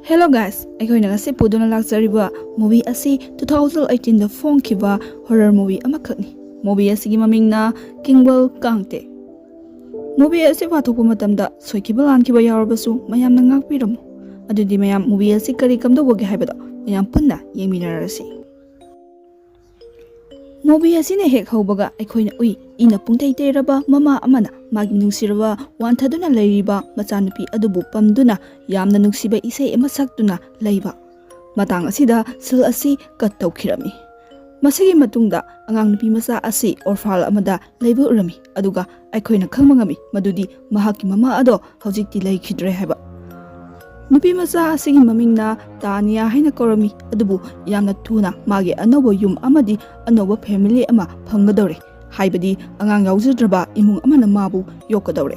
Hello guys, ꯑꯩꯈꯣꯏꯅ ꯉꯁꯤ ꯄꯨꯗꯨꯅ ꯂꯥꯛꯆꯔꯤꯕ ꯃꯨꯚꯤ ꯑꯁꯤ 2018 ꯗ ꯐꯣꯡꯈꯤꯕ ꯍꯣꯔꯔ ꯃꯨꯚꯤ ꯑꯃꯈꯛꯅꯤ꯫ ꯃꯨꯚꯤ ꯑꯁꯤꯒꯤ ꯃꯃꯤꯡꯅ ꯀꯤꯡꯕꯜ ꯀꯥꯡꯇꯦ꯫ ꯃꯨꯚꯤ ꯑꯁꯤ ꯄꯥꯊꯣꯛꯄ ꯃꯇꯝꯗ ꯁꯣꯏꯈꯤꯕ ꯂꯥꯟꯈꯤꯕ ꯌꯥꯎꯔꯕꯁꯨ ꯃꯌꯥꯝꯅ ꯉꯥꯛꯄꯤꯔꯝꯃꯨ꯫ ꯑꯗꯨꯗꯤ ꯃꯌꯥꯝ ꯃꯨꯚꯤ ꯑꯁꯤ ꯀꯔꯤ ꯀꯝꯗꯧꯕꯒꯦ ꯍꯥꯏꯕꯗꯣ ꯃꯌꯥꯝ ꯄꯨꯟꯅ ꯌꯦꯡꯃꯤꯟꯅꯔꯁꯤ꯫ ꯃꯨꯚꯤ ꯑꯁꯤꯅ ꯍꯦꯛ ꯍꯧꯕꯒ ꯑꯩꯈꯣꯏꯅ ꯎꯏ ꯏꯅ ꯄꯨꯡꯇꯩ ꯇꯩꯔꯕ ꯃꯃꯥ ꯑꯃꯅ ꯃꯥꯒꯤ ꯅꯨꯡꯁꯤꯔꯕ ꯋꯥꯟꯊꯗꯨꯅ ꯂꯩꯔꯤꯕ ꯃꯆꯥꯅꯨꯄꯤ ꯑꯗꯨꯕꯨ ꯄꯝꯗꯨꯅ ꯌꯥꯝꯅ ꯅꯨꯡꯁꯤꯕ ꯏꯁꯩ ꯑꯃ ꯁꯛꯇꯨꯅ ꯂꯩꯕ꯫ ꯃꯇꯥꯡ ꯑꯁꯤꯗ ꯁꯤꯜ ꯑꯁꯤ ꯀꯠ ꯇꯧꯈꯤꯔꯝꯃꯤ꯫ ꯃꯁꯤꯒꯤ ꯃꯇꯨꯡꯗ ꯑꯉꯥꯡ ꯅꯨꯄꯤ ꯃꯆꯥ ꯑꯁꯤ ꯑꯣꯔꯐꯥꯜ ꯑꯃꯗ ꯂꯩꯕ ꯎꯔꯝꯃꯤ, ꯑꯗꯨꯒ ꯑꯩꯈꯣꯏꯅ ꯈꯪꯕ ꯉꯝꯃꯤ ꯃꯗꯨꯗꯤ ꯃꯍꯥꯛꯀꯤ ꯃꯃꯥ ꯑꯗꯣ ꯍꯧꯖꯤꯛꯇꯤ ꯂꯩꯈꯤꯗ꯭ꯔꯦ ꯍꯥꯏꯕ꯫ ꯅꯨꯄꯤ ꯃꯆꯥ ꯑꯁꯤꯒꯤ ꯃꯃꯤꯡꯅ ꯇꯥꯅꯤꯌꯥ ꯍꯥꯏꯅ ꯀꯧꯔꯝꯃꯤ, ꯑꯗꯨꯕꯨ ꯌꯥꯝꯅ ꯊꯨꯅ ꯃꯥꯒꯤ ꯑꯅꯧꯕ ꯌꯨꯝ ꯑꯃꯗꯤ ꯑꯅꯧꯕ ꯐꯦꯃꯤꯂꯤ ꯑꯃ ꯐꯪꯒꯗꯧꯔꯦ, ꯍꯥꯏꯕꯗꯤ ꯑꯉꯥꯡ ꯌꯥꯎꯖꯗ꯭ꯔꯕ ꯏꯃꯨꯡ ꯑꯃꯅ ꯃꯥꯕꯨ ꯌꯣꯛꯀꯗꯧꯔꯦ꯫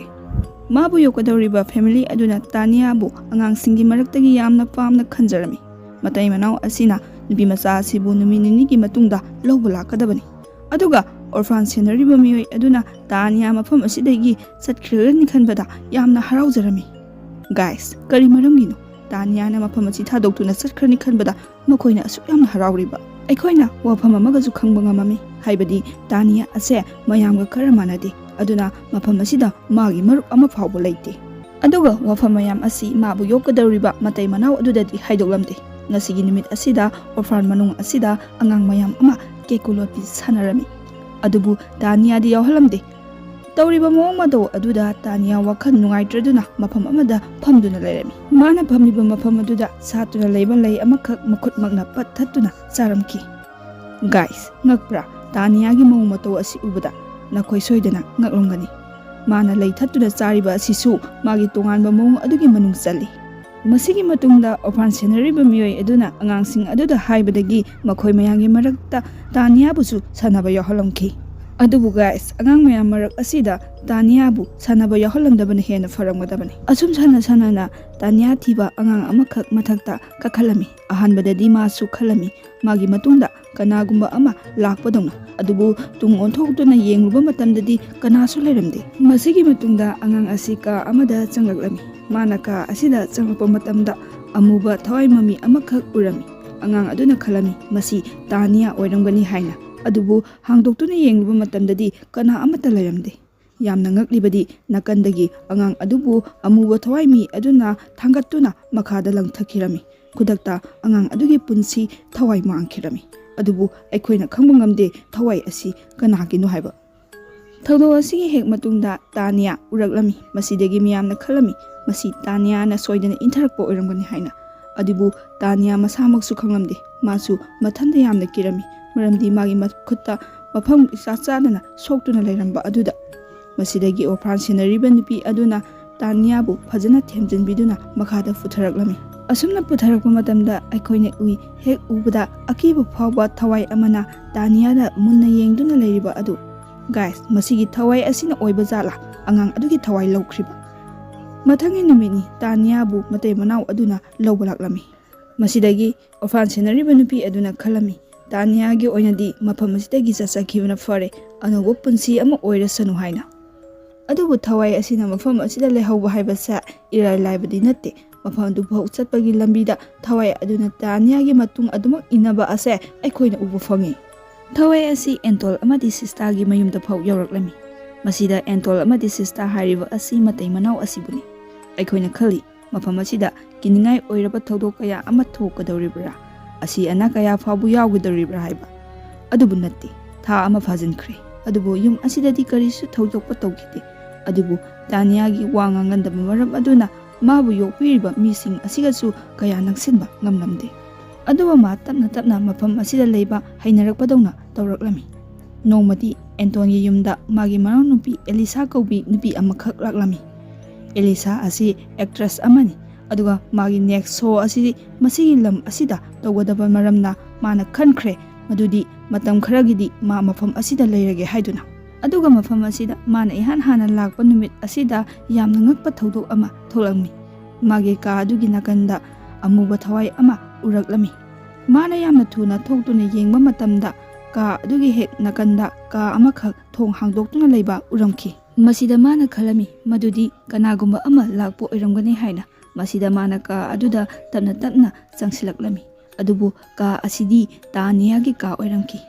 ꯃꯥꯕꯨ ꯌꯣꯛꯀꯗꯧꯔꯤꯕ ꯐꯦꯃꯤꯂꯤ ꯑꯗꯨꯅ ꯇꯥꯅꯤꯌꯥꯕꯨ ꯑꯉꯥꯡꯁꯤꯡꯒꯤ ꯃꯔꯛꯇꯒꯤ ꯌꯥꯝꯅ ꯄꯥꯝꯅ ꯈꯟꯖꯔꯝꯃꯤ꯫ ꯃꯇꯩ ꯃꯅꯥꯎ ꯑꯁꯤꯅ ꯅꯨꯄꯤ ꯃꯆꯥ ꯑꯁꯤꯕꯨ ꯅꯨꯃꯤꯠ ꯅꯤꯅꯤꯒꯤ ꯃꯇꯨꯡꯗ ꯂꯧꯕ ꯂꯥꯛꯀꯗꯕꯅꯤ, ꯑꯗꯨꯒ ꯑꯣꯔꯐꯥꯟ ꯁꯦꯟꯅꯔꯤꯕ ꯃꯤꯑꯣꯏ ꯑꯗꯨꯅ ꯇꯥꯅꯤꯌꯥ ꯃꯐꯝ ꯑꯁꯤꯗꯒꯤ ꯆꯠꯈ꯭ꯔꯒꯅꯤ ꯈꯟꯕꯗ ꯌꯥꯝꯅ ꯍꯔꯥꯎꯖꯔꯝꯃꯤ꯫ ꯒꯥꯏꯁ, ꯀꯔꯤ ꯃꯔꯝꯒꯤꯅꯣ ꯇꯥꯅꯤꯌꯥꯅ ꯃꯐꯝ ꯑꯁꯤ ꯊꯥꯗꯣꯛꯇꯨꯅ ꯆꯠꯈ꯭ꯔꯅꯤ ꯈꯟꯕꯗ ꯃꯈꯣꯏꯅ ꯑꯁꯨꯛ ꯌꯥꯝꯅ ꯍꯔꯥꯎꯔꯤꯕ? ꯑꯩꯈꯣꯏꯅ ꯋꯥꯐꯝ ꯑꯃꯒꯁꯨ ꯈꯪꯕ ꯉꯝꯃꯝꯃꯤ, ꯍꯥꯏꯕꯗꯤ ꯇꯥꯅꯤꯌꯥ ꯑꯁꯦ ꯃꯌꯥꯝꯒ ꯈꯔ ꯃꯥꯟꯅꯗꯦ, ꯑꯗꯨꯅ ꯃꯐꯝ ꯑꯁꯤꯗ ꯃꯥꯒꯤ ꯃꯔꯨꯞ ꯑꯃ ꯐꯥꯎꯕ ꯂꯩꯇꯦ꯫ ꯑꯗꯨꯒ ꯋꯥꯐꯝ ꯃꯌꯥꯝ ꯑꯁꯤ ꯃꯥꯕꯨ ꯌꯣꯛꯀꯗꯧꯔꯤꯕ ꯃꯇꯩ ꯃꯅꯥꯎ ꯑꯗꯨꯗꯗꯤ ꯍꯥꯏꯗꯣꯛꯂꯝꯗꯦ꯫ ꯉꯁꯤꯒꯤ ꯅꯨꯃꯤꯠ ꯑꯁꯤꯗ ꯑꯣꯔꯐꯥꯟ ꯃꯅꯨꯡ ꯑꯁꯤꯗ ꯑꯉꯥꯡ ꯃꯌꯥꯝ ꯑꯃ ꯀꯦꯀꯨꯂꯣꯠꯄꯤ ꯁꯥꯟꯅꯔꯝꯃꯤ, ꯑꯗꯨꯕꯨ ꯇꯥꯅꯤꯌꯥꯗꯤ ꯌꯥꯎꯍꯜꯂꯝꯗꯦ꯫ ꯇꯧꯔꯤꯕ ꯃꯑꯣꯡ ꯃꯇꯧ ꯑꯗꯨꯗ ꯇꯥꯅꯤꯌꯥ ꯋꯥꯈꯜ ꯅꯨꯡꯉꯥꯏꯇ꯭ꯔꯗꯨꯅ ꯃꯐꯝ ꯑꯃꯗ ꯐꯝꯗꯨꯅ ꯂꯩꯔꯝꯃꯤ꯫ ꯃꯥꯅ ꯐꯝꯂꯤꯕ ꯃꯐꯝ ꯑꯗꯨꯗ ꯁꯥꯠꯇꯨꯅ ꯂꯩꯕ ꯂꯩ ꯑꯃꯈꯛ ꯃꯈꯨꯠꯃꯛꯅ ꯄꯠ ꯊꯠꯇꯨꯅ ꯆꯥꯔꯝꯈꯤ꯫ ꯒꯥꯏꯁ, ꯉꯛꯄ꯭ꯔꯥ? ꯇꯥꯅꯤꯌꯥꯒꯤ ꯃꯑꯣꯡ ꯃꯇꯧ ꯑꯁꯤ ꯎꯕꯗ ꯅꯈꯣꯏ ꯁꯣꯏꯗꯅ ꯉꯛꯂꯝꯒꯅꯤ꯫ ꯃꯥꯅ ꯂꯩ ꯊꯠꯇꯨꯅ ꯆꯥꯔꯤꯕ ꯑꯁꯤꯁꯨ ꯃꯥꯒꯤ ꯇꯣꯉꯥꯟꯕ ꯃꯑꯣꯡ ꯑꯗꯨꯒꯤ ꯃꯅꯨꯡ ꯆꯜꯂꯤ꯫ ꯃꯁꯤꯒꯤ ꯃꯇꯨꯡꯗ ꯑꯣꯔꯐꯥꯟ ꯁꯦꯟꯅꯔꯤꯕ ꯃꯤꯑꯣꯏ ꯑꯗꯨꯅ ꯑꯉꯥꯡꯁꯤꯡ ꯑꯗꯨꯗ ꯍꯥꯏꯕꯗꯒꯤ ꯃꯈꯣꯏ ꯃꯌꯥꯝꯒꯤ ꯃꯔꯛꯇ ꯇꯥꯅꯤꯌꯥꯕꯨꯁꯨ ꯁꯥꯟꯅꯕ ꯌꯥꯎꯍꯜꯂꯝꯈꯤ꯫ ꯑꯗꯨꯕꯨ ꯒꯥꯏꯁ, ꯑꯉꯥꯡ ꯃꯌꯥꯝ ꯃꯔꯛ ꯑꯁꯤꯗ ꯇꯥꯅꯤꯌꯥꯕꯨ ꯁꯥꯟꯅꯕ ꯌꯥꯎꯍꯜꯂꯝꯗꯕꯅ ꯍꯦꯟꯅ ꯐꯔꯝꯒꯗꯕꯅꯤ꯫ ꯑꯁꯨꯝ ꯁꯥꯟꯅ ꯁꯥꯟꯅꯅ ꯇꯥꯅꯤꯌꯥ ꯊꯤꯕ ꯑꯉꯥꯡ ꯑꯃꯈꯛ ꯃꯊꯛꯇ ꯀꯥꯈꯠꯂꯝꯃꯤ꯫ ꯑꯍꯥꯟꯕꯗꯗꯤ ꯃꯥꯁꯨ ꯈꯜꯂꯝꯃꯤ ꯃꯥꯒꯤ ꯃꯇꯨꯡꯗ ꯀꯅꯥꯒꯨꯝꯕ ꯑꯃ ꯂꯥꯛꯄꯗꯧꯅ, ꯑꯗꯨꯕꯨ ꯇꯨꯡ ꯑꯣꯟꯊꯣꯛꯇꯨꯅ ꯌꯦꯡꯂꯨꯕ ꯃꯇꯝꯗꯗꯤ ꯀꯅꯥꯁꯨ ꯂꯩꯔꯝꯗꯦ꯫ ꯃꯁꯤꯒꯤ ꯃꯇꯨꯡꯗ ꯑꯉꯥꯡ ꯑꯁꯤ ꯀꯥ ꯑꯃꯗ ꯆꯪꯂꯛꯂꯝꯃꯤ꯫ ꯃꯥꯅ ꯀꯥ ꯑꯁꯤꯗ ꯆꯪꯂꯛꯄ ꯃꯇꯝꯗ ꯑꯃꯨꯕ ꯊꯋꯥꯏ ꯃꯃꯤ ꯑꯃꯈꯛ ꯎꯔꯝꯃꯤ꯫ ꯑꯉꯥꯡ ꯑꯗꯨꯅ ꯈꯜꯂꯝꯃꯤ ꯃꯁꯤ ꯇꯥꯅꯤꯌꯥ ꯑꯣꯏꯔꯝꯒꯅꯤ ꯍꯥꯏꯅ, ꯑꯗꯨꯕꯨ ꯍꯥꯡꯗꯣꯛꯇꯨꯅ ꯌꯦꯡꯂꯨꯕ ꯃꯇꯝꯗꯗꯤ ꯀꯅꯥ ꯑꯃꯠꯇ ꯂꯩꯔꯝꯗꯦ꯫ ꯌꯥꯝꯅ ꯉꯛꯂꯤꯕꯗꯤ ナꯀꯟꯗꯒꯤ ꯑꯉꯥꯡ ꯑꯗꯨꯕꯨ ꯑꯃꯨꯕ ꯊꯋꯥꯏ ꯃꯤ ꯑꯗꯨꯅ ꯊꯥꯡꯒꯠꯇꯨꯅ ꯃꯈꯥꯗ ꯂꯪꯊꯈꯤꯔꯝꯃꯤ꯫ ꯈꯨꯗꯛꯇ ꯑꯉꯥꯡ ꯑꯗꯨꯒꯤ ꯄꯨꯟꯁꯤ ꯊꯋꯥꯏ ꯃꯥꯡꯈꯤꯔꯝꯃꯤ, ꯑꯗꯨꯕꯨ ꯑꯩꯈꯣꯏꯅ ꯈꯪꯕ ꯉꯝꯗꯦ ꯊꯋꯥꯏ ꯑꯁꯤ ꯀꯅꯥꯒꯤꯅꯣ ꯍꯥꯏꯕ꯫ ꯊꯧꯗꯣꯛ ꯑꯁꯤꯒꯤ ꯍꯦꯛ ꯃꯇꯨꯡꯗ ꯇꯥꯅꯤꯌꯥ ꯎꯔꯛꯂꯝꯃꯤ꯫ ꯃꯁꯤꯗꯒꯤ ꯃꯤꯌꯥꯝꯅ ꯈꯜꯂꯝꯃꯤ ꯃꯁꯤ ꯇꯥꯅꯤꯌꯥꯅ ꯁꯣꯏꯗꯅ ꯏꯟꯊꯔꯛꯄ ꯑꯣꯏꯔꯝꯒꯅꯤ ꯍꯥꯏꯅ, ꯑꯗꯨꯕꯨ ꯇꯥꯅꯤꯌꯥ ꯃꯁꯥꯃꯛꯁꯨ ꯈꯪꯂꯝꯗꯦ꯫ ꯃꯥꯁꯨ ꯃꯊꯟꯇ ꯌꯥꯝꯅ ꯀꯤꯔꯝꯃꯤ, ꯃꯔꯝꯗꯤ ꯃꯥꯒꯤ ꯃꯈꯨꯠꯇ ꯃꯐꯝ ꯏꯆꯥ ꯆꯥꯗꯅ ꯁꯣꯛꯇꯨꯅ ꯂꯩꯔꯝꯕ ꯑꯗꯨꯗ꯫ ꯃꯁꯤꯗꯒꯤ ꯑꯣꯔꯐꯥꯟ ꯁꯦꯟꯅꯔꯤꯕ ꯅꯨꯄꯤ ꯑꯗꯨꯅ ꯇꯥꯅꯤꯌꯥꯕꯨ ꯐꯖꯅ ꯊꯦꯝꯖꯤꯟꯕꯤꯗꯨꯅ ꯃꯈꯥꯗ ꯄꯨꯊꯔꯛꯂꯝꯃꯤ꯫ ꯑꯁꯨꯝꯅ ꯄꯨꯊꯔꯛꯄ ꯃꯇꯝꯗ ꯑꯩꯈꯣꯏꯅ ꯎꯏ ꯍꯦꯛ ꯎꯕꯗ ꯑꯀꯤꯕ ꯐꯥꯎꯕ ꯊꯋꯥꯏ ꯑꯃꯅ ꯇꯥꯅꯤꯌꯥꯗ ꯃꯨꯟꯅ ꯌꯦꯡꯗꯨꯅ ꯂꯩꯔꯤꯕ ꯑꯗꯨ꯫ ꯒꯥꯏꯁ, ꯃꯁꯤꯒꯤ ꯊꯋꯥꯏ ꯑꯁꯤꯅ ꯑꯣꯏꯕ ꯖꯥꯠꯂꯥ ꯑꯉꯥꯡ ꯑꯗꯨꯒꯤ ꯊꯋꯥꯏ ꯂꯧꯈ꯭ꯔꯤꯕ? ꯃꯊꯪꯒꯤ ꯅꯨꯃꯤꯠꯅꯤ ꯇꯥꯅꯤꯌꯥꯕꯨ ꯃꯇꯩ ꯃꯅꯥꯎ ꯑꯗꯨꯅ ꯂꯧꯕ ꯂꯥꯛꯂꯝꯃꯤ꯫ ꯃꯁꯤꯗꯒꯤ ꯑꯣꯔꯐꯥꯟ ꯁꯦꯟꯅꯔꯤꯕ ꯅꯨꯄꯤ ꯑꯗꯨꯅ ꯈꯜꯂꯝꯃꯤ ꯇꯥꯅꯤꯌꯥꯒꯤ ꯑꯣꯏꯅꯗꯤ ꯃꯐꯝ ꯑꯁꯤꯗꯒꯤ ꯆꯠꯆꯈꯤꯕꯅ ꯐꯔꯦ, ꯑꯅꯧꯕ ꯄꯨꯟꯁꯤ ꯑꯃ ꯑꯣꯏꯔꯁꯅꯨ ꯍꯥꯏꯅ꯫ ꯑꯗꯨꯕꯨ ꯊꯋꯥꯏ ꯑꯁꯤꯅ ꯃꯐꯝ ꯑꯁꯤꯗ ꯂꯩꯍꯧꯕ ꯍꯥꯏꯕꯁꯦ ꯏꯔꯥꯏ ꯂꯥꯏꯕꯗꯤ ꯅꯠꯇꯦ꯫ ꯃꯐꯝ ꯑꯗꯨꯐꯥꯎ ꯆꯠꯄꯒꯤ ꯂꯝꯕꯤꯗ ꯊꯋꯥꯏ ꯑꯗꯨꯅ ꯇꯥꯅꯤꯌꯥꯒꯤ ꯃꯇꯨꯡ ꯑꯗꯨꯃꯛ ꯏꯟꯅꯕ ꯑꯁꯦ ꯑꯩꯈꯣꯏꯅ ꯎꯕ ꯐꯪꯉꯤ꯫ ꯊꯋꯥꯏ ꯑꯁꯤ ꯑꯦꯟꯇꯣꯜ ꯑꯃꯗꯤ ꯁꯤꯁꯇꯥꯒꯤ ꯃꯌꯨꯝꯗ ꯐꯥꯎ ꯌꯧꯔꯛꯂꯝꯃꯤ꯫ ꯃꯁꯤꯗ ꯑꯦꯟꯇꯣꯜ ꯑꯃꯗꯤ ꯁꯤꯁꯇꯥ ꯍꯥꯏꯔꯤꯕ ꯑꯁꯤ ꯃꯇꯩ ꯃꯅꯥꯎ ꯑꯁꯤꯕꯨꯅꯤ꯫ ꯑꯩꯈꯣꯏꯅ ꯈꯜꯂꯤ ꯃꯐꯝ ꯑꯁꯤꯗ ꯀꯤꯅꯤꯡꯉꯥꯏ ꯑꯣꯏꯔꯕ ꯊꯧꯗꯣꯛ ꯀꯌꯥ ꯑꯃ ꯊꯣꯛꯀꯗꯧꯔꯤꯕ꯭ꯔꯥ, ꯑꯁꯤ ꯑꯅꯥ ꯀꯌꯥ ꯐꯥꯎꯕ ꯌꯥꯎꯒꯗꯧꯔꯤꯕ꯭ꯔꯥ ꯍꯥꯏꯕ, ꯑꯗꯨꯕꯨ ꯅꯠꯇꯦ꯫ ꯊꯥ ꯑꯃ ꯐꯥꯖꯤꯟꯈ꯭ꯔꯦ, ꯑꯗꯨꯕꯨ ꯌꯨꯝ ꯑꯁꯤꯗꯗꯤ ꯀꯔꯤꯁꯨ ꯊꯣꯏꯗꯣꯛꯄ ꯇꯧꯈꯤꯗꯦ꯫ ꯑꯗꯨꯕꯨ ꯇꯥꯅꯤꯌꯥꯒꯤ ꯋꯥ ꯉꯥꯡꯒꯟꯗꯕ ꯃꯔꯝ ꯑꯗꯨꯅ ꯃꯥꯕꯨ ꯌꯣꯛꯄꯤꯔꯤꯕ ꯃꯤꯁꯤꯡ ꯑꯁꯤꯒꯁꯨ ꯀꯌꯥ ꯅꯛꯁꯤꯟꯕ ꯉꯝꯂꯝꯗꯦ꯫ ꯑꯗꯨꯕꯨ ꯃꯥ ꯇꯞꯅ ꯇꯞꯅ ꯃꯐꯝ ꯑꯁꯤꯗ ꯂꯩꯕ ꯍꯩꯅꯔꯛꯄꯗꯧꯅ ꯇꯧꯔꯛꯂꯝꯃꯤ꯫ ꯅꯣꯡꯃꯗꯤ ꯑꯦꯟꯇꯣꯟꯒꯤ ꯌꯨꯝꯗ ꯃꯥꯒꯤ ꯃꯅꯥꯎꯅꯨꯄꯤ ꯑꯦꯂꯤꯁꯥ ꯀꯧꯕꯤ ꯅꯨꯄꯤ ꯑꯃꯈꯛ ꯂꯥꯛꯂꯝꯃꯤ꯫ ꯑꯦꯂꯤꯁꯥ ꯑꯁꯤ ꯑꯦꯛꯇ꯭ꯔꯦꯁ ꯑꯃꯅꯤ, ꯑꯗꯨꯒ ꯃꯥꯒꯤ ꯅꯦꯛꯁ ꯁꯣ ꯑꯁꯤ ꯃꯁꯤꯒꯤ ꯂꯝ ꯑꯁꯤꯗ ꯇꯧꯒꯗꯕ ꯃꯔꯝꯅ ꯃꯥꯅ ꯈꯟꯈ꯭ꯔꯦ ꯃꯗꯨꯗꯤ ꯃꯇꯝ ꯈꯔꯒꯤꯗꯤ ꯃꯥ ꯃꯐꯝ ꯑꯁꯤꯗ ꯂꯩꯔꯒꯦ ꯍꯥꯏꯗꯨꯅ꯫ ꯑꯗꯨꯒ ꯃꯐꯝ ꯑꯁꯤꯗ ꯃꯥꯅ ꯏꯍꯥꯟ ꯍꯥꯟꯅ ꯂꯥꯛꯄ ꯅꯨꯃꯤꯠ ꯑꯁꯤꯗ ꯌꯥꯝꯅ ꯉꯛꯄ ꯊꯧꯗꯣꯛ ꯑꯃ ꯊꯣꯛꯂꯝꯃꯤ꯫ ꯃꯥꯒꯤ ꯀꯥ ꯑꯗꯨꯒꯤ ꯅꯥꯀꯟꯗ ꯑꯃꯨꯕ ꯊꯋꯥꯏ ꯑꯃ ꯎꯔꯛꯂꯝꯃꯤ꯫ ꯃꯥꯅ ꯌꯥꯝꯅ ꯊꯨꯅ ꯊꯣꯛꯇꯨꯅ ꯌꯦꯡꯕ ꯃꯇꯝꯗ ꯀꯥ ꯑꯗꯨꯒꯤ ꯍꯦꯛ ꯅꯥꯀꯟꯗ ꯀꯥ ꯑꯃꯈꯛ ꯊꯣꯡ ꯍꯥꯡꯗꯣꯛꯇꯨꯅ ꯂꯩꯕ ꯎꯔꯝꯈꯤ꯫ ꯃꯁꯤꯗ ꯃꯥꯅ ꯈꯜꯂꯝꯃꯤ ꯃꯗꯨꯗꯤ ꯀꯅꯥꯒꯨꯝꯕ ꯑꯃ ꯂꯥꯛꯄ ꯑꯣꯏꯔꯝꯒꯅꯤ ꯍꯥꯏꯅ, Masida mana ka aduda tapna tapna changsilaklami. Adubu ka asidi Taniagi ka oiramki.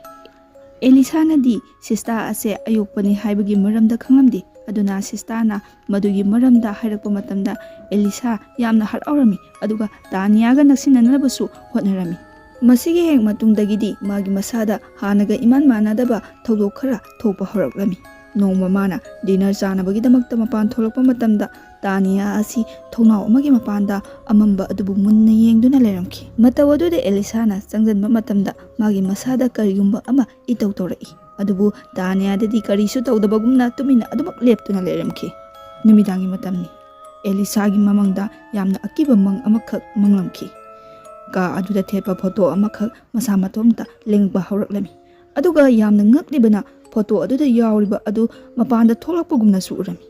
Elisa na di sista ase ayokpani haibagi maramda khanglamdi. Aduna sista na madugi maramda hairakpa matamda Elisa yamna haraurami. Aduga Taniaga naksinanalabasu hotnarami. Masigi heng matungdagidi magi masada hanaga iman manadaba thawdok khara thokpa horaklami. Nongma mana dinner chanabagidamagta mapan tholokpa matamda Tania asi thonau amagi mapanda amamba adubu munna yengduna leramki. Mataw aduda Elisa na changjanba matamda magi masada karigumba ama itaw torai. Adubu Tania dadi karisu tawdabagumna tumina adumak leptuna leramki. Numidangi matamni Elisa gi mamangda yamna akiba mang amakhak manglamki. Ka aduda thepa photo amakhak masa matomta lengba horaklami. Aduga yamna ngaklibana photo aduda yawriba adu mapanda tholakpagumna su urami.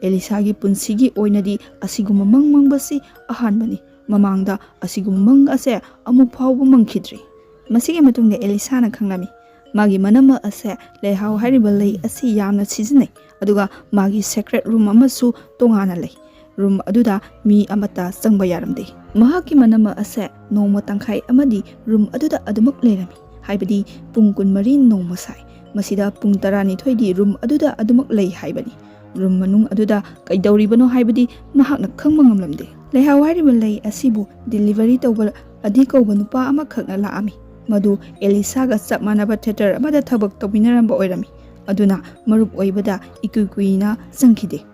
Elisa gi punsigi oinadi asiguma mangmangbasi ahanbani. Mamangda asiguma mang ase amuk phawbu mangkhidri. Masigi matungda Elisa na khanglami. Magi manama ase lehaw hariba lei asi yamna sizinai. Aduga magi secret room amasu tongana lei. Room aduda mi amata changba yaramde. Mahaki manama ase nongma tangkhai amadi room aduda adumak lerami. Haibadi pung kun marin nongma sai. Masida pung tarani thoidi room aduda adumak lei haibani. Room manung aduda kaidawribano haibadi mahakna khangba ngamlamde. Lehaw hariba lei asibu delivery tawba adi kawba nupa amakhakna laami. Madu Elisa ga chap manaba theater amada thabak tawminaramba oirami. Aduna marup oibada ikuikuina changkhide.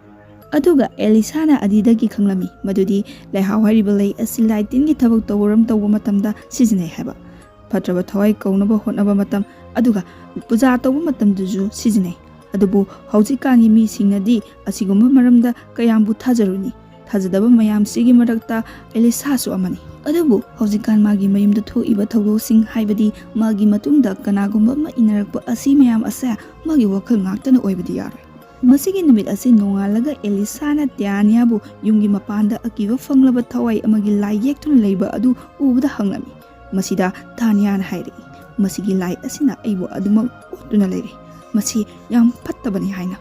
Aduga Elisa na adidagi khanglami madudi lehaw hariba lei asi lighting gi thabak tawram tawba matamda sizinai haba. Patraba thawai kaunaba hotnaba matam aduga puja tawba matam duju sizinai. Adubu haujikangi mi singnadi asigumba maramda kayambu thajaruni. Thajadaba mayam sigi marakta Elisa su amani. Adubu haujikan magi mayumda thoiba thawdosing haibadi magi matungda kanagumba ma inarakpa asi mayam asa magi wakhal ngaktana oibadi yaroi. Masigi numit asi nongalaga Elisa na Taniabu yumgi mapanda akiba fanglaba thawai amagi lai yektuna leiba adu ubada hanglami. Masida Tania na hairi. Masigi lai asina aibu adumak utuna leiri. Masi yam pattabani haina.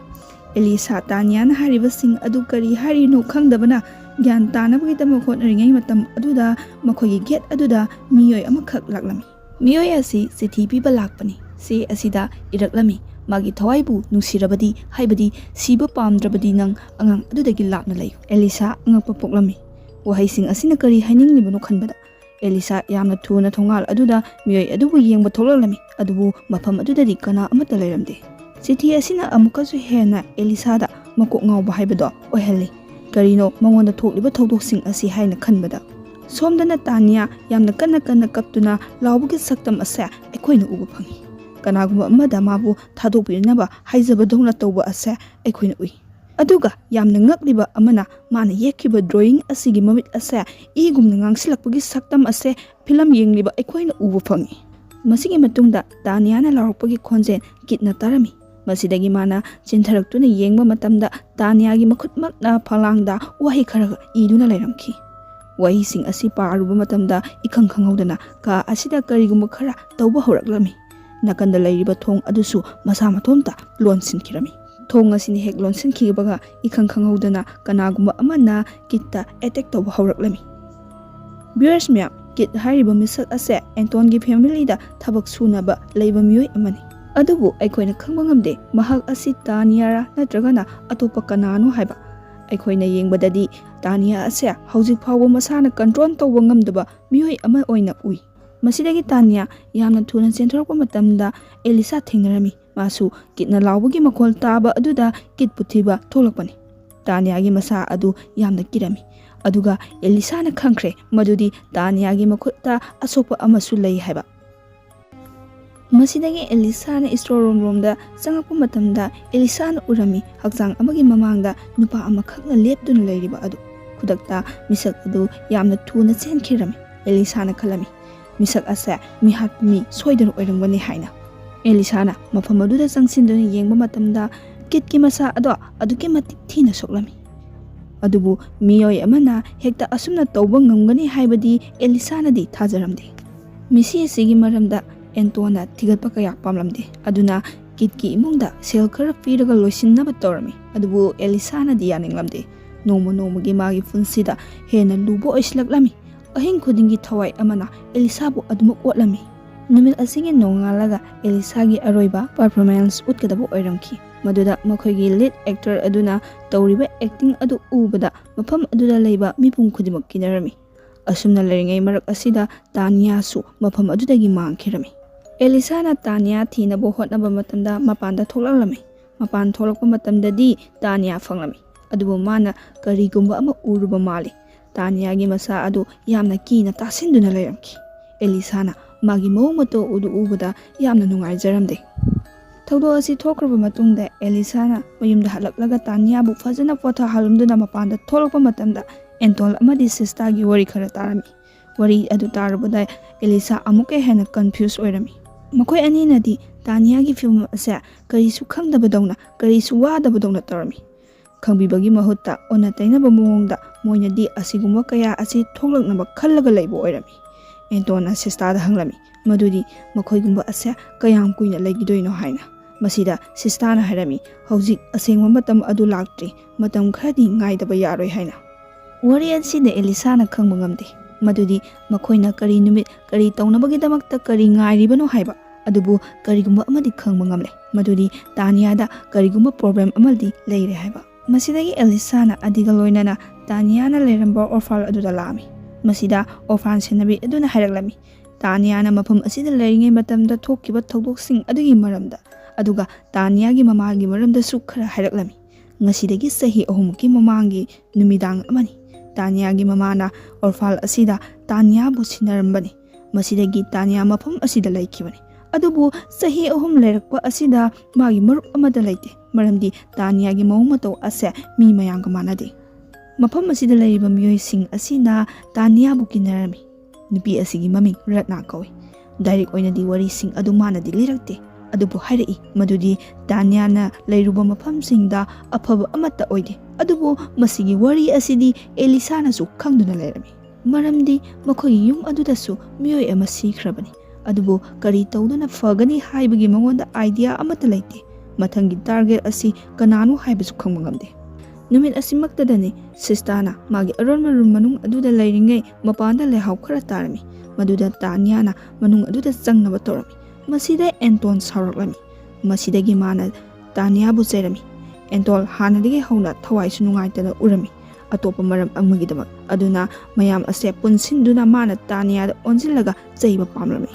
Elisa Tania na haribasing adu kari hari no khangdabana gyan tanabagidama hotnaringai matam aduda makhogi get aduda miyoi amakhak laklami. Miyoi asi chithi piba lakpani. Si asida iraklami. Magi thawaibu nungsirabadi haibadi siba pamdrabadi nang angang adudagi lapna layu. Elisa angakpa poklami. Wahaising asina kari haininglibano khanbada. Elisa yamna thuna thongal aduda miyoi adubu yengba tholalami. Adubu mafam adudadi kana amata leiramde. Chithi asina amukasu hena Elisa da makok ngawba haibado oihalli. Karino mangonda thokliba thawdoksing asi haina khanbada. Somdana Tania yamna kana kaptuna lawbugi saktam ase aikhoina uba phangi. Kanagumba amada mabu thadokpinaba haijaba dongna tawba ase aikhoina ui. Aduga yamna ngakliba amana mana yekkiba drawing asigi mamit ase igumna ngangsilakpagi saktam ase film yengliba aikhoina uba phangi. Masigi matungda Tania na laropagi khonjen kitna tarami. Masidagi mana chinthaраktuna yengba matamda Tania gi makhutmakna phalangda wahi kharaga iduna leiramki. Wahi sing asi paruba matamda ikhang khanghaudana ka asida karigumba khara tawba horaklami. Nakanda leiriba thong adusu masa matomta lonsinkirami. Thong asini hek lonsinkibaga ikhang khanghaudana kanagumba amana kitta attack tawba horaklami. Viewers mya kit hariba misak ase Anton gi family da thabak sunaba leiba miyoi amani. Adubu aikhoina khangba ngamde mahak asi Taniara natragana atopa kanano haiba. Aikhoina yengbadadi Tania ase haujik phawba masana control tawba ngamdaba miyoi ama oina ui. Masidagi Tania yamna thuna chenthorpa matamda Elisa thengnarami. Masu kitna lawbugi makhol taba aduda kit puthiba tholakpani. Tania gi masa adu yamna kirami. Aduga Elisa na khangkhre madudi Tania gi makhutta asopa amasu lei haiba. Masidagi Elisa na store room da changakpa matamda Elisa na urami hakjang amagi mamangda nupa amakhakna lepduna leiriba adu. Khudakta misak adu yamna thuna chenkhirami. Elisa na khalami. Misak ase mihat mi soidana oirangwani haina. Elisa na mafam aduda changsinduna yengba matamda kitki masa ado aduki matik thina soklami. Adubu miyoi amana hekta asumna tawba ngamgani haibadi Elisa na di thajaramde. Misi asigi maramda Antona tigatpa kaya pamlamde. Aduna kitki imungda sel khara piraga loisinnaba tawrami. Adubu Elisa na di yaninglamde. Noma nomagi magi punsida hena lubo oislaklammi. Ahing khudingi thawai amana Elisabu adumuk otlami. Numit asigi nongalaga Elisagi aroiba performance utkadabu oiramki. Maduda makhoigi lead actor aduna tawriba acting adu ubada mafam aduda leiba mipum khudimak kinarami. Asumna leringai marak asida Tanya su mafam adudagi mangkhirami. Elisa na Tanya thinabo hotnaba matamda mapanda thoklaklami. Mapan tholakpa matamdadi Tanya fanglami. Adubu mana karigumba ama uruba mali. Tanya gi masa adu yamna kina tasinduna leiramki. Elisa na magi mawmato udu ubada yamna nungaijaramde. Thawdo asi thokraba matungda Elisa na mayumda halaklaga Tanya bu fajana potha halumduna mapanda tholakpa matamda Entol amadi sista gi wari khara tarami. Wari adu tarabada Elisa amuke hena confused oirami. Makoi ani nadi Tanya gi film asa karisu khangdabadawna karisu wadabadawna tarami. Khangbibagi mahutta ona tainaba mawongda moinadi asigumba kaya asi thoklaknaba khallaga leibo oirami. Entona sista da hanglami. Madudi makhoigumba asa kayam kuina leigidoino haina. Masida sista na harami hojik asengwa matam adu laktri matam khadi ngaidaba yaroi haina. Wari asida Elisa na khangba ngamde. Madudi makhoina kari numit kari taunabagidamagta kari ngairibano haiba. Adubu karigumba amadi khangba ngamle. Madudi Tanya da karigumba problem amaldi leire haiba. Masidagi Elisa na adiga loinana Tanya na leiramba orfal aduda lami. Masida orfan senabi aduna hairaklami. Tanya na mafam asida leiringai matamda thokiba thawdoksing adugi maramda. Aduga Tanya gi mamagi maramda su khara hairaklami. Ngasidagi sahi ahumki mamangi numidang amani. Tanya gi mamana orfal asida Tanya bu sinarambani. Masidagi Tanya mafam asida laikibani. Adubu sahi ahum leirakpa asida magi marup amada laite. Maramdi Tanya gi mawmato ase mi mayang manade. Mafam asida leiriba miyoi sing asina Tanya bu kinarami. Nupi asigi maming Ratna kawi. Direct oinadi wari sing adu manadi lirakte. Adubu hairai madudi Tanya na leiruba mafam singda afaba amata oide. Adubu masigi wari asidi Elisa na su khangduna leirami. Maramdi makhoi yum adudasu miyoi ama sikhrabani. Adubu kari tawduna fagani haibagi mangonda idea amata laite. Mathangi target asi kananu haibasu khangba ngamde. Numit asimaktadani sistana magi aron marum manung aduda leiringai mapanda lehau khara tarami. Maduda Tanya na manung aduda changnaba torami. Masida Anton sauraklami. Masidagi mana Tanya bu chairami. Entol hanadagi hauna thawaisu nungaitana urami. Atopa maram amagidamak aduna mayam ase punsinduna mana Tanya da onjillaga chaiba pamlami.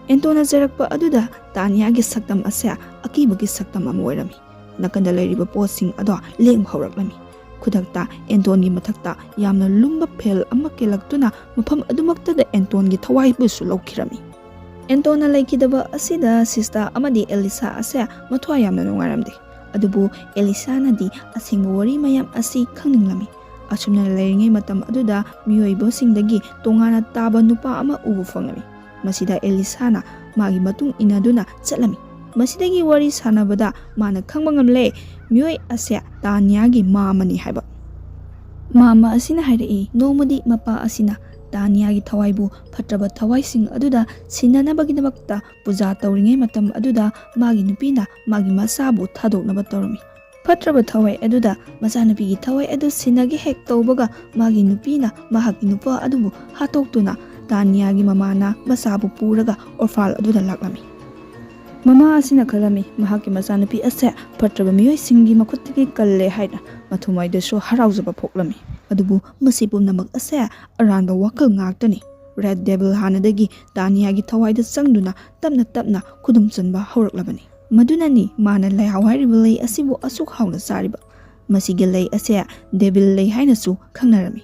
Entona jarakpa aduda Tanya gi saktam ase akibagi saktam ama oirami. Nakanda leiriba posing ado leng hawraklami. Khudakta Anton gi mathakta yamna lumba phel ama kelaktuna mafam adumaktada Anton gi thawai busu lokhirami. Antona laikidaba asida sista amadi Elisa ase mathwa yamna nungaramde. Adubu Elisa nadi asingba wari mayam asi khangninglami. Asumna leiringai matam aduda miyoibo singdagi tongana taba nupa ama ubu fanglami. Masida Elisa na magi matung inaduna chatlami. Masidagi wari sanabada mana khangba ngamle miyoi ase Tanya gi mamani haiba. Mama asina hairai nomadi mapa asina Tanya gi thawaibu phatraba thawaising aduda sinanabagidmakta puja tawringai matam aduda magi nupina magi masabu thadoknaba tawrami. Phatraba thawai aduda masanupi gi thawai adu sinagi hek tawbaga magi nupina mahaki nupa adubu hatoktuna Tanya gi mamana masabu puraga orfal aduda laklami. Mama asina khalami mahaki masanupi ase phatraba miyoi singi makhutigi kalle haina mathumaidasu haraujaba phoklami. Adubu masipum namak ase aranba wakal ngaktani. Red Devil hanadagi Tanya gi thawaida changduna tapna tapna khudum chanba hawraklabani. Madunani mana laihaw hairiba lei asibu asuk hawna sariba. Masigi lei ase Devil lei hainasu khangnarami.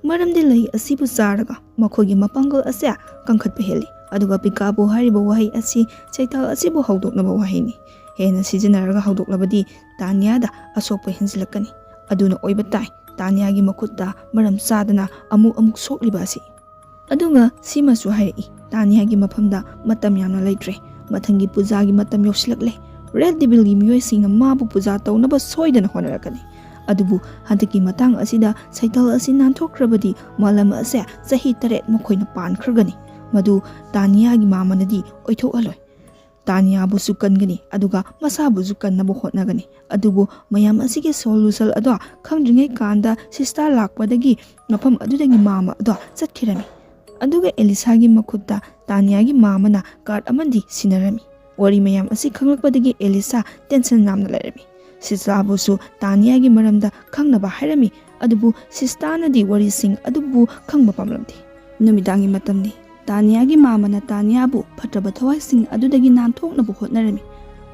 Maramdi lei asibu charaga makhogi mapangal ase kangkhatpa heli. Aduga pikabu hairiba wahai asi chaital asibu hawdoknaba wahini. Hena sijinaraga hawdoklabadi Tanya da asokpa henjilakani. Aduna oiba tai Tanya gi makutta maram sadana amuk sokliba asi. Aduga simasu hairai Tanya gi mafamda matam yamna leitre. Mathangi puja gi matam yosilakle. Red Devil gi miyoi singna mabu puja tawnaba soidana honarakani. Adubu hantaki matang asida saital asi nanthokrabadi malam ase sahi 8 makhoina pankhragrani. Madu Tanya gi mamanadi oithok aloi. ꯇꯥꯅꯤꯌꯥꯕꯨꯁꯨ ꯀꯟꯒꯅꯤ ꯑꯗꯨꯒ ꯃꯁꯥꯕꯨꯁꯨ ꯀꯟꯅꯕ ꯍꯣꯠꯅꯒꯅꯤ ꯑꯗꯨꯕꯨ ꯃꯌꯥꯝ ꯑꯁꯤꯒꯤ solution ꯑꯗꯣ ꯈꯪꯗ꯭ꯔꯤꯉꯩ ꯀꯥꯟꯗ sister ꯂꯥꯛꯄꯗꯒꯤ ꯃꯐꯝ ꯑꯗꯨꯗꯒꯤ ꯃꯥꯃ ꯑꯗꯣ ꯆꯠꯈꯤꯔꯝꯃꯤ ꯑꯗꯨꯒ ꯑꯦꯂꯤꯁꯥꯒꯤ ꯃꯈꯨꯠꯇ ꯇꯥꯅꯤꯌꯥꯒꯤ ꯃꯥꯃꯅ ꯀꯥꯔꯗ ꯑꯃꯗꯤ ꯁꯤꯟꯅꯔꯝꯃꯤ wari mayam asi khanglakpadagi Elisa tension namna lerami sistabusu Taniagi maramda khangnaba hairami adubu sistanadi wari sing adubu khangba pamlamdi numidangi matamni Taniagi mamana Taniabu phatraba thawai sing adudagi nanthoknabu hotnarami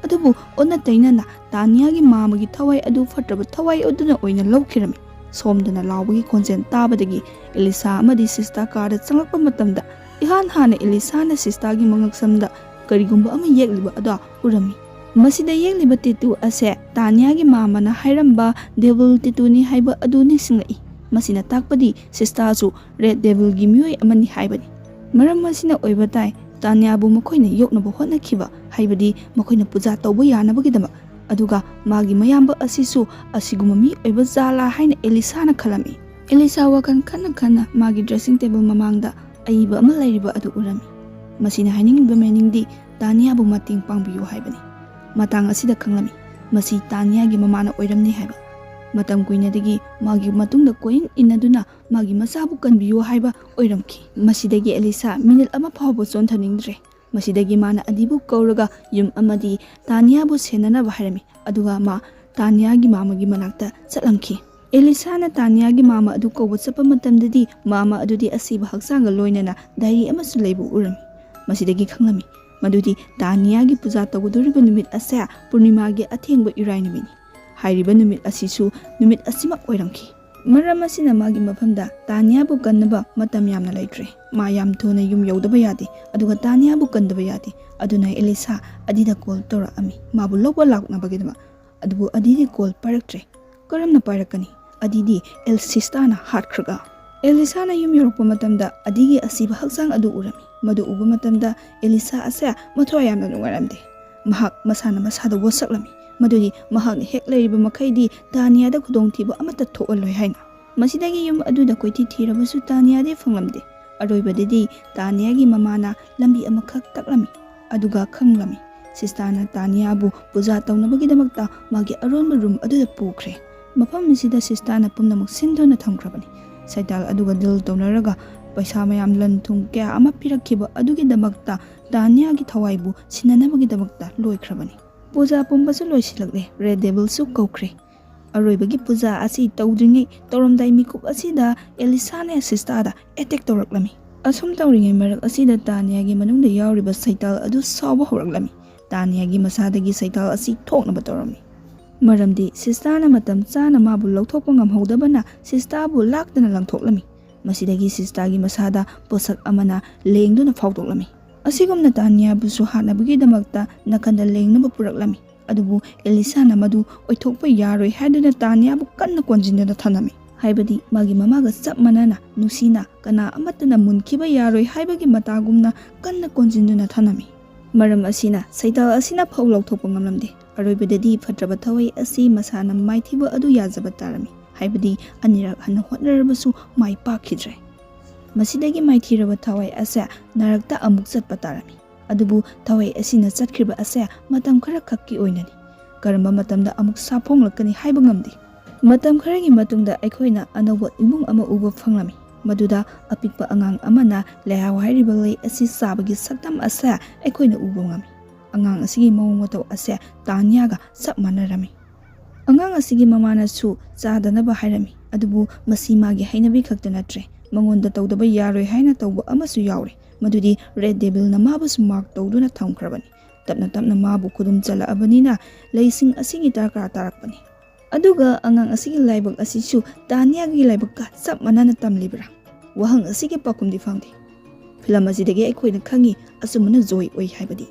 adubu onna tainana Taniagi mamagi thawai adu phatraba thawai aduna oina lawkhirami somdana lawbagi konjen tabadagi Elisa amadi sista kada changlakpa matamda ihan hana Elisa na sista gi mangaksamda karigumba ama yegliba ada urami masida yegliba titu ase Taniagi mamana hairamba devil tituni haiba aduni singai masina takpadi sista su red devil gi myoi amani haibani maram masina oiba tai Taniabu makoina yoknaba hotnakhiba haibadi makoina puja tawba yanabagidama aduga magi mayamba asisu asiguma mi oiba zala haina Elisa na khalami Elisa wakan kana magi dressing table mamangda aiba ama lairiba adu urami masina hainingba meningdi Taniabu mating pangbiyo haibani matang asida khanglami masi Taniagi mamana oiramni haiba matam kuinadagi magi matungda koin inaduna magi masabu kanbiyo haiba oiramki masidagi Elisa minil ama phawbo chonthaningdre masidagi mana adibu kauraga yum amadi Taniabu senana baharami aduga ma Taniagi mamagi manakta chatlamki Elisa na Taniagi mama adu kawba chapa matamdadi mama adudi asiba haksanga loinana dairi amasu leibu urami masidagi khanglami madudi Taniagi puja tawuduriba numit asa purnimagi athengba irainamini hairiba numit asisu numit asimak oiramki maram asina magi mafamda Taniabu kannaba matam yamna leitre ma yam thona yum yodaba yadi aduga Taniabu kandaba yadi aduna Elisa adida call tora ami mabu loba laknabagidama adubu adidi call paraktre karamna parakani adidi El Sistana hatkhraga Elisa na yum yorokpa matamda adigi asiba haksang adu urami madu uba matamda Elisa asa mathwa yamna nungaramde mahak masana masada wasaklami madudi mahakni hek leiriba makhaidi Taniada khudongthiba amata thoaloi haina masidagi yum aduda koiti thirabasu Taniade phanglamde aroibadidi Taniagi mamana lambi amakhak taklami aduga khanglami sistana Taniabu puja tawnabagidamagta magi aronba room aduda pukhre mafam sida sistana pumnamak sindona thamkrabani saital aduga dil tawnaraga paisa mayam lan thung kya ama pirakhiba adugi damakta Taniagi thawaibu sinanabagi damakta loikrabani puja pumbasu loisilakle red devil su kokre aroibagi puja asi tawdringi tawramdai mikup asida Elisa ne sistada attack tawraklami asum tawringi marak asida Taniagi manungda yawriba saital adu sawba horaklami Taniagi masadagi saital asi thoknaba tawramni maramdi sistana matam chana mabu lawthokpa ngamhodabana sistabu lakdana langthoklami masidagi sistagi masada posak amana lengduna phawdoklami asigumna Taniabu su hanabagi damakta nakanda lengnaba puraklami adubu Elisa na madu oithokpa yaroi haduna Taniabu kanna konjinduna thanami haibadi magi mamaga chap manana nusina kana amatana munkhiba yaroi haibagi matagumna kanna konjinduna thanami maram asina saital asina phaw lawthokpa ngamlamde aroibadadi phatraba thawai asi masana maithiba adu yazaba tarami haibadi anirak hana hotnarabasu mai pakhidre masidagi maithiraba thawai asa narakta amuk chatpa tarami adubu thawai asina chatkriba asa matam khara khakki oinani karamba matamda amuk saphonglakani haiba ngamdi matam kharagi matungda aikhoina anoba imung ama uba phanglami maduda apikpa angang amana lehaw hairiba lei asi sabagi saktam asa aikhoina uba ngami angang asigi mawung mataw asa Taniaga sap manarami angang asigi mamana su chadanaba hairami adubu masi magi hainabi khakta natre mangonda tawdaba yaroi haina tawba amasu yawre madudi red devil na mabus mark tawduna thamkrabani tapna mabu khudum chala abanina leising asigi tarkra tarakpani aduga angang asigi laibak asisu Taniagi laibakka sap manana tamlibra wahang asigi pakumdi fangdi film asidagi aikhoina khangi asumana joy oi haibadi